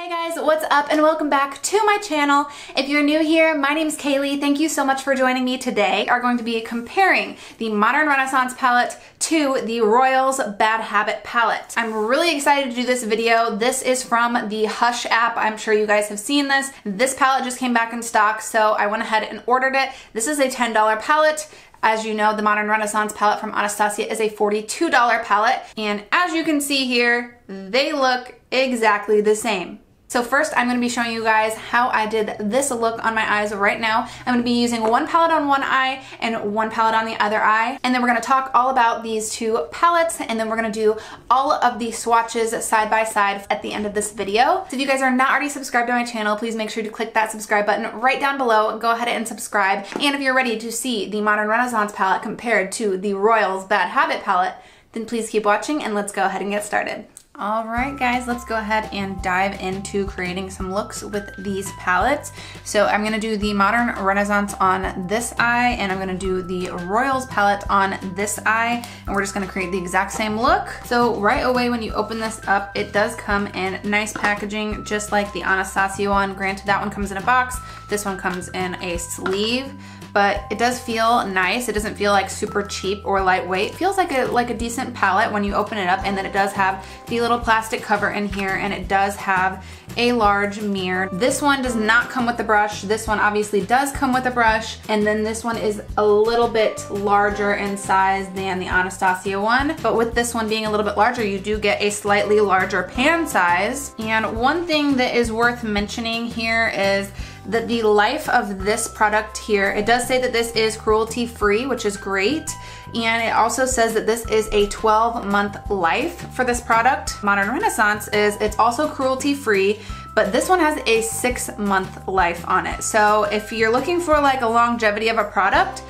Hey guys, what's up and welcome back to my channel. If you're new here, my name's Kaylee. Thank you so much for joining me today. We are going to be comparing the Modern Renaissance palette to the Royals Bad Habit palette. I'm really excited to do this video. This is from the Hush app. I'm sure you guys have seen this. This palette just came back in stock, so I went ahead and ordered it. This is a $10 palette. As you know, the Modern Renaissance palette from Anastasia is a $42 palette, and as you can see here, they look exactly the same. So first, I'm going to be showing you guys how I did this look on my eyes right now. I'm going to be using one palette on one eye and one palette on the other eye. And then we're going to talk all about these two palettes, and then we're going to do all of the swatches side by side at the end of this video. So if you guys are not already subscribed to my channel, please make sure to click that subscribe button right down below. Go ahead and subscribe. And if you're ready to see the Modern Renaissance palette compared to the Royals Bad Habit palette, then please keep watching and let's go ahead and get started. Alright guys, let's go ahead and dive into creating some looks with these palettes. So I'm going to do the Modern Renaissance on this eye, and I'm going to do the Royals palette on this eye, and we're just going to create the exact same look. So right away when you open this up, it does come in nice packaging, just like the Anastasia one. Granted, that one comes in a box, this one comes in a sleeve. But it does feel nice. It doesn't feel like super cheap or lightweight. It feels like a decent palette when you open it up, and then it does have the little plastic cover in here, and it does have a large mirror. This one does not come with the brush. This one obviously does come with a brush, and then this one is a little bit larger in size than the Anastasia one. But with this one being a little bit larger, you do get a slightly larger pan size. And one thing that is worth mentioning here is that the life of this product here, it does say that this is cruelty-free, which is great. And it also says that this is a 12-month life for this product. Modern Renaissance it's also cruelty-free, but this one has a 6-month life on it. So if you're looking for like a longevity of a product,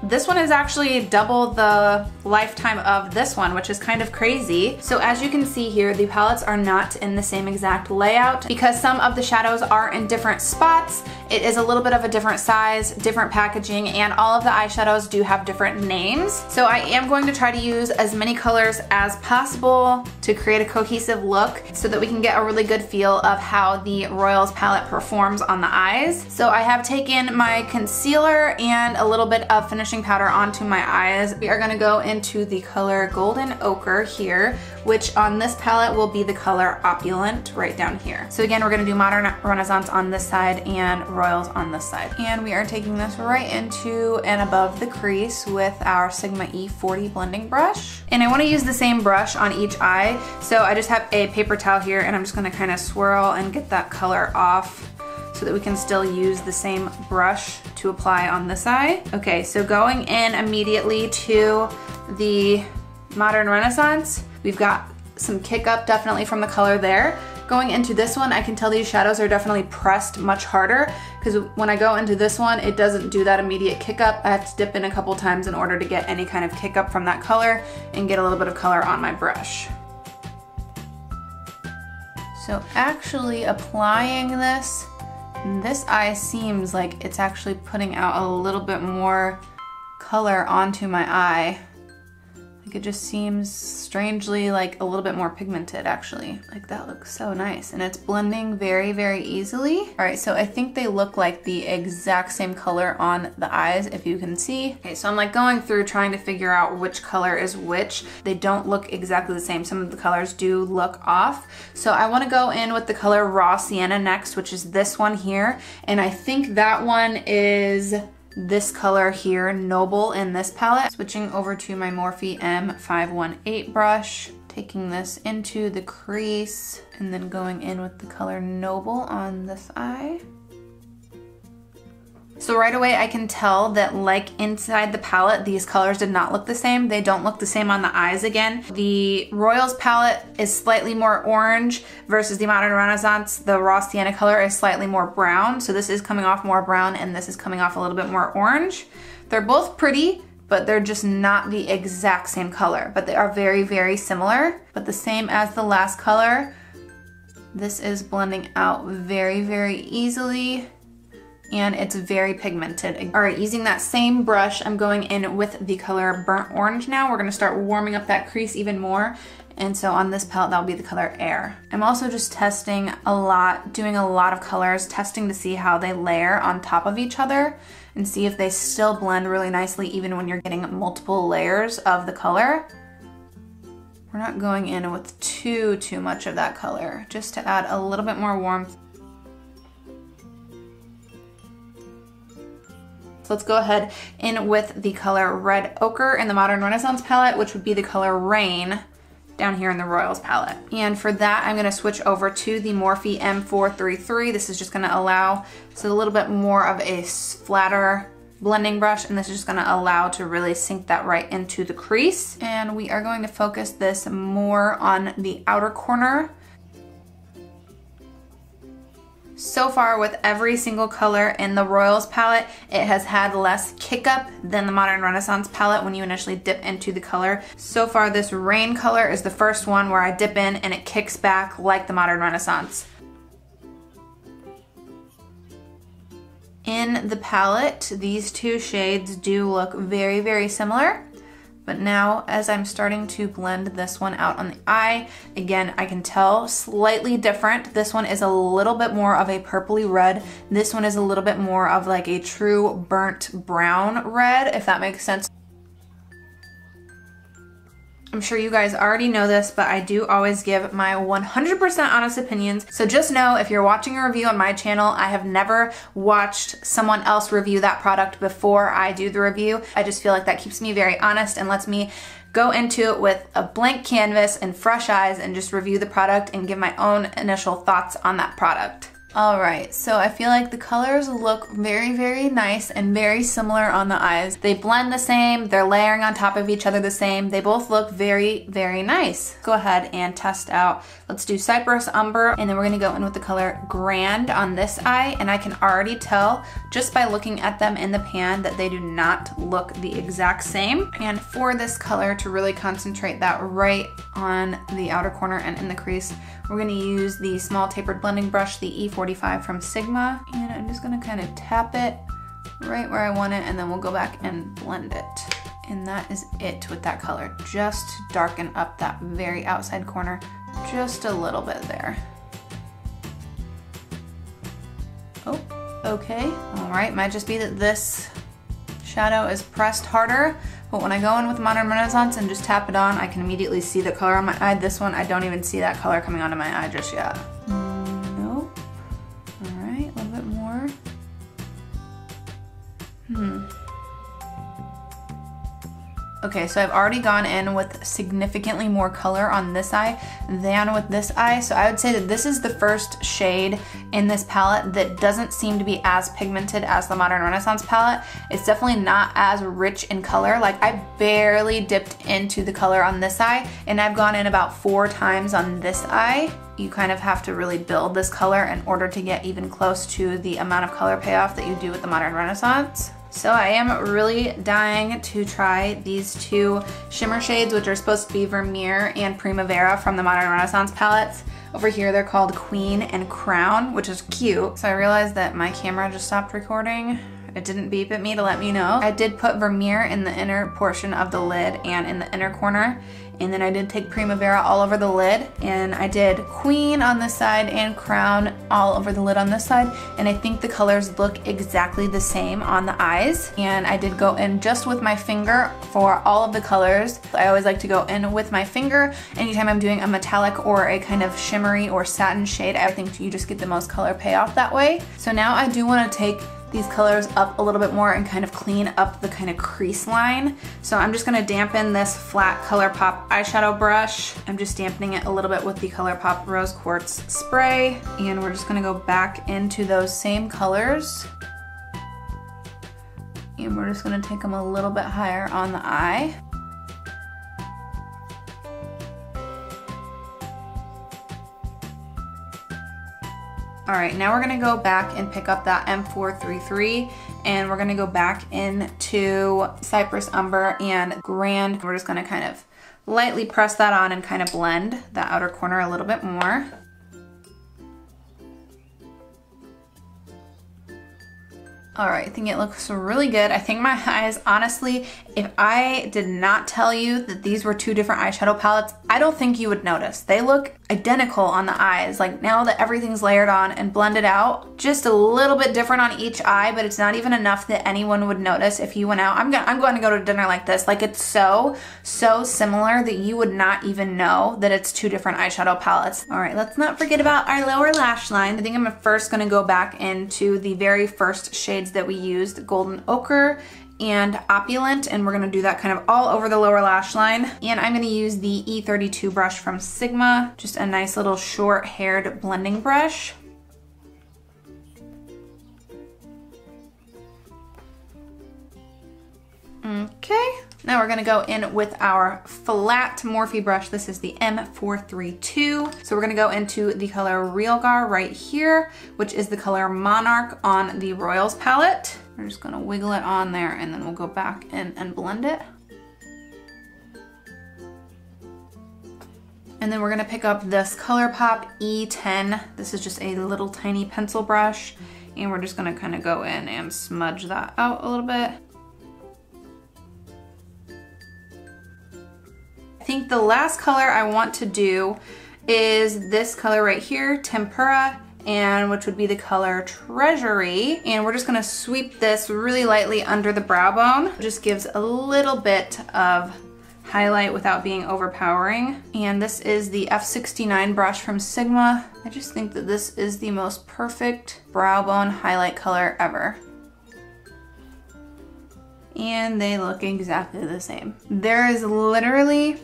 this one is actually double the lifetime of this one, which is kind of crazy. So as you can see here, the palettes are not in the same exact layout because some of the shadows are in different spots. It is a little bit of a different size, different packaging, and all of the eyeshadows do have different names. So I am going to try to use as many colors as possible to create a cohesive look so that we can get a really good feel of how the Royals palette performs on the eyes. So I have taken my concealer and a little bit of finishing powder onto my eyes. We are going to go into the color Golden Ochre here, which on this palette will be the color Opulent right down here. So again, we're going to do Modern Renaissance on this side and Royals on this side. And we are taking this right into and above the crease with our Sigma E40 blending brush. And I want to use the same brush on each eye, so I just have a paper towel here, and I'm just going to kind of swirl and get that color off so that we can still use the same brush to apply on this eye. Okay, so going in immediately to the Modern Renaissance, we've got some kick up definitely from the color there. Going into this one, I can tell these shadows are definitely pressed much harder because when I go into this one, it doesn't do that immediate kick up. I have to dip in a couple times in order to get any kind of kick up from that color and get a little bit of color on my brush. So actually applying this eye seems like it's actually putting out a little bit more color onto my eye. Like it just seems strangely like a little bit more pigmented actually. Like that looks so nice, and it's blending very, very easily. All right, so I think they look like the exact same color on the eyes, if you can see. Okay, so I'm like going through trying to figure out which color is which. They don't look exactly the same. Some of the colors do look off. So I want to go in with the color Raw Sienna next, which is this one here. And I think that one is this color here, Noble, in this palette. Switching over to my Morphe M518 brush, taking this into the crease, and then going in with the color Noble on this eye. So right away I can tell that like inside the palette, these colors did not look the same. They don't look the same on the eyes again. The Royals palette is slightly more orange versus the Modern Renaissance. The Raw Sienna color is slightly more brown. So this is coming off more brown and this is coming off a little bit more orange. They're both pretty, but they're just not the exact same color, but they are very, very similar. But the same as the last color, this is blending out very, very easily. And it's very pigmented. All right, using that same brush, I'm going in with the color Burnt Orange now. We're gonna start warming up that crease even more And so on this palette, that'll be the color Air. I'm also just testing a lot, doing a lot of colors, testing to see how they layer on top of each other and see if they still blend really nicely even when you're getting multiple layers of the color. We're not going in with too much of that color, just to add a little bit more warmth. So let's go ahead in with the color Red Ochre in the Modern Renaissance palette, which would be the color Rain down here in the Royals palette. And for that, I'm gonna switch over to the Morphe M433. This is just gonna allow, so a little bit more of a flatter blending brush, and this is just gonna allow to really sink that right into the crease. And we are going to focus this more on the outer corner. So far with every single color in the Royals palette, it has had less kick up than the Modern Renaissance palette when you initially dip into the color. So far this Rain color is the first one where I dip in and it kicks back like the Modern Renaissance. In the palette, these two shades do look very similar. But now, as I'm starting to blend this one out on the eye, again, I can tell slightly different. This one is a little bit more of a purpley red. This one is a little bit more of like a true burnt brown red, if that makes sense. I'm sure you guys already know this, but I do always give my 100% honest opinions. So just know if you're watching a review on my channel, I have never watched someone else review that product before I do the review. I just feel like that keeps me very honest and lets me go into it with a blank canvas and fresh eyes and just review the product and give my own initial thoughts on that product. All right, so I feel like the colors look very nice and very similar on the eyes. They blend the same, they're layering on top of each other the same. They both look very nice. Go ahead and test out. Let's do Cypress Umber, and then we're gonna go in with the color Grand on this eye, and I can already tell just by looking at them in the pan that they do not look the exact same. And for this color, to really concentrate that right on the outer corner and in the crease, we're gonna use the small tapered blending brush, the E45 from Sigma, and I'm just gonna kind of tap it right where I want it, and then we'll go back and blend it. And that is it with that color. Just darken up that very outside corner just a little bit there. Oh, okay. All right, might just be that this shadow is pressed harder, but when I go in with Modern Renaissance and just tap it on, I can immediately see the color on my eye. This one, I don't even see that color coming onto my eye just yet. Nope. All right, a little bit more. Okay, so I've already gone in with significantly more color on this eye than with this eye. So I would say that this is the first shade in this palette that doesn't seem to be as pigmented as the Modern Renaissance palette. It's definitely not as rich in color. Like, I barely dipped into the color on this eye, and I've gone in about 4 times on this eye. You kind of have to really build this color in order to get even close to the amount of color payoff that you do with the Modern Renaissance. So I am really dying to try these two shimmer shades, which are supposed to be Vermeer and Primavera from the Modern Renaissance palettes. Over here they're called Queen and Crown, which is cute. So I realized that my camera just stopped recording. It didn't beep at me to let me know. I did put Vermeer in the inner portion of the lid and in the inner corner. And then I did take Primavera all over the lid, and I did Queen on this side and Crown all over the lid on this side. And I think the colors look exactly the same on the eyes. And I did go in just with my finger for all of the colors. I always like to go in with my finger anytime I'm doing a metallic or a kind of shimmery or satin shade. I think you just get the most color payoff that way. So now I do want to take these colors up a little bit more and kind of clean up the kind of crease line. So I'm just gonna dampen this flat ColourPop eyeshadow brush. I'm just dampening it a little bit with the ColourPop Rose Quartz spray. And we're just gonna go back into those same colors. And we're just gonna take them a little bit higher on the eye. All right, now we're gonna go back and pick up that M433, and we're gonna go back into Cypress Umber and Grand. We're just gonna kind of lightly press that on and kind of blend that outer corner a little bit more. All right, I think it looks really good. I think my eyes, honestly, if I did not tell you that these were 2 different eyeshadow palettes, I I don't think you would notice. They look identical on the eyes. Like now that everything's layered on and blended out, just a little bit different on each eye, but it's not even enough that anyone would notice if you went out. I'm going to go to dinner like this. Like it's so similar that you would not even know that it's two different eyeshadow palettes. All right, let's not forget about our lower lash line. I think I'm first going to go back into the very first shades that we used, Golden Ochre and Opulent, and we're gonna do that kind of all over the lower lash line. And I'm gonna use the E32 brush from Sigma, just a nice little short-haired blending brush. Okay, now we're gonna go in with our flat Morphe brush. This is the M432. So we're gonna go into the color Real Gar right here, which is the color Monarch on the Royals palette. We're just gonna wiggle it on there and then we'll go back in and blend it. And then we're gonna pick up this ColourPop E10. This is just a little tiny pencil brush, and we're just gonna kind of go in and smudge that out a little bit. I think the last color I want to do is this color right here, Tempera, and which would be the color Treasury. And we're just gonna sweep this really lightly under the brow bone. It just gives a little bit of highlight without being overpowering. And this is the F69 brush from Sigma. I just think that this is the most perfect brow bone highlight color ever. And they look exactly the same. There is literally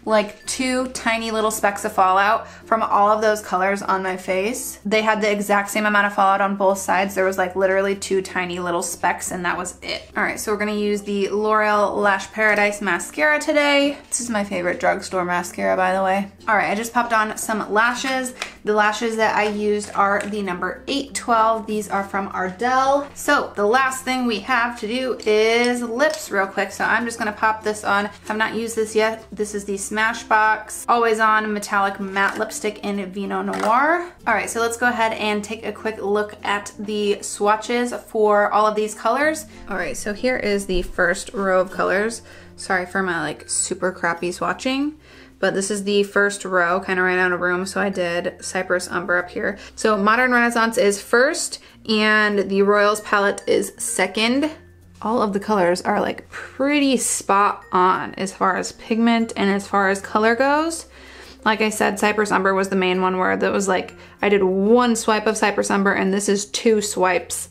like two tiny little specks of fallout from all of those colors on my face. They had the exact same amount of fallout on both sides. There was like literally two tiny little specks and that was it. All right, so we're gonna use the L'Oreal Lash Paradise mascara today. This is my favorite drugstore mascara, by the way. All right, I just popped on some lashes. The lashes that I used are the number 812. These are from Ardell. So the last thing we have to do is lips real quick. So I'm just gonna pop this on. I've not used this yet. This is the Smashbox Always On Metallic Matte Lipstick in Vino Noir. All right, so let's go ahead and take a quick look at the swatches for all of these colors. All right, so here is the first row of colors. Sorry for my like super crappy swatching, but this is the first row, kind of ran out of room, so I did Cypress Umber up here. So Modern Renaissance is first, and the Royals palette is second. All of the colors are like pretty spot on as far as pigment and as far as color goes. Like I said, Cypress Umber was the main one where that was like, I did one swipe of Cypress Umber and this is two swipes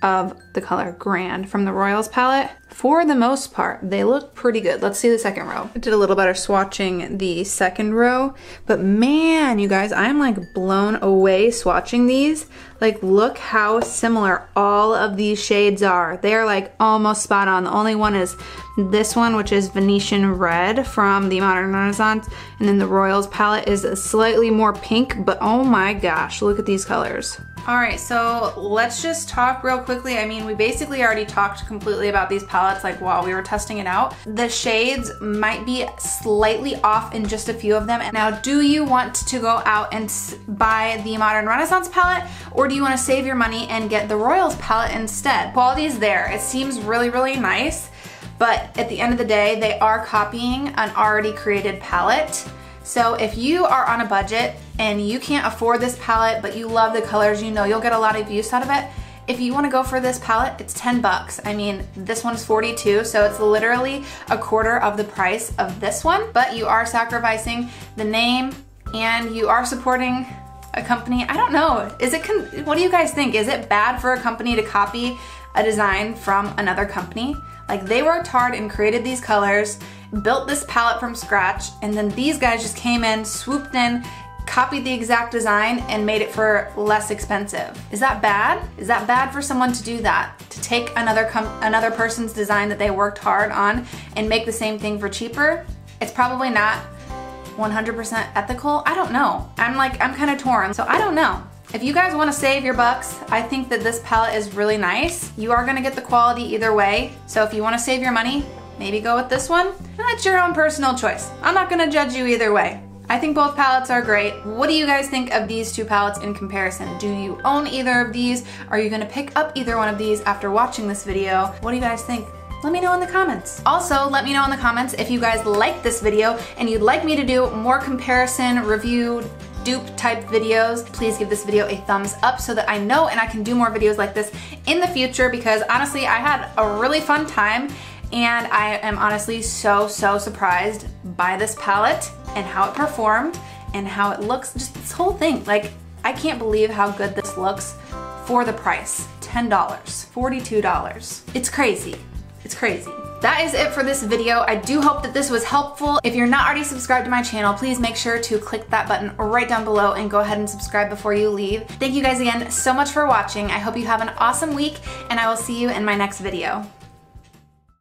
of the color Grand from the Royals palette. For the most part, they look pretty good. Let's see the second row. I did a little better swatching the second row, but man, you guys, I'm like blown away swatching these. Like, look how similar all of these shades are. They're like almost spot on. The only one is this one, which is Venetian Red from the Modern Renaissance, and then the Royals palette is slightly more pink, but oh my gosh, look at these colors. All right, so let's just talk real quickly. I mean, we basically already talked completely about these palettes like while we were testing it out. The shades might be slightly off in just a few of them. Now, do you want to go out and buy the Modern Renaissance palette, or do you want to save your money and get the Royals palette instead? Quality is there. It seems really, really nice, but at the end of the day, they are copying an already created palette. So if you are on a budget and you can't afford this palette, but you love the colors, you know you'll get a lot of use out of it. If you want to go for this palette, it's 10 bucks. I mean, this one's 42, so it's literally a quarter of the price of this one, but you are sacrificing the name and you are supporting a company. I don't know, what do you guys think? Is it bad for a company to copy a design from another company? Like, they worked hard and created these colors, built this palette from scratch, and then these guys just came in, swooped in, copied the exact design, and made it for less expensive. Is that bad? Is that bad for someone to do that? To take another person's design that they worked hard on and make the same thing for cheaper? It's probably not 100% ethical. I don't know. I'm kind of torn, so I don't know. If you guys want to save your bucks, I think that this palette is really nice. You are going to get the quality either way, so if you want to save your money, maybe go with this one. And that's your own personal choice. I'm not going to judge you either way. I think both palettes are great. What do you guys think of these two palettes in comparison? Do you own either of these? Are you going to pick up either one of these after watching this video? What do you guys think? Let me know in the comments. Also, let me know in the comments if you guys like this video and you'd like me to do more comparison, review, dupe type videos. Please give this video a thumbs up so that I know and I can do more videos like this in the future, because honestly, I had a really fun time and I am honestly so surprised by this palette and how it performed and how it looks, just this whole thing. Like, I can't believe how good this looks for the price. $10, $42. It's crazy. It's crazy. That is it for this video. I do hope that this was helpful. If you're not already subscribed to my channel, please make sure to click that button right down below and go ahead and subscribe before you leave. Thank you guys again so much for watching. I hope you have an awesome week, and I will see you in my next video.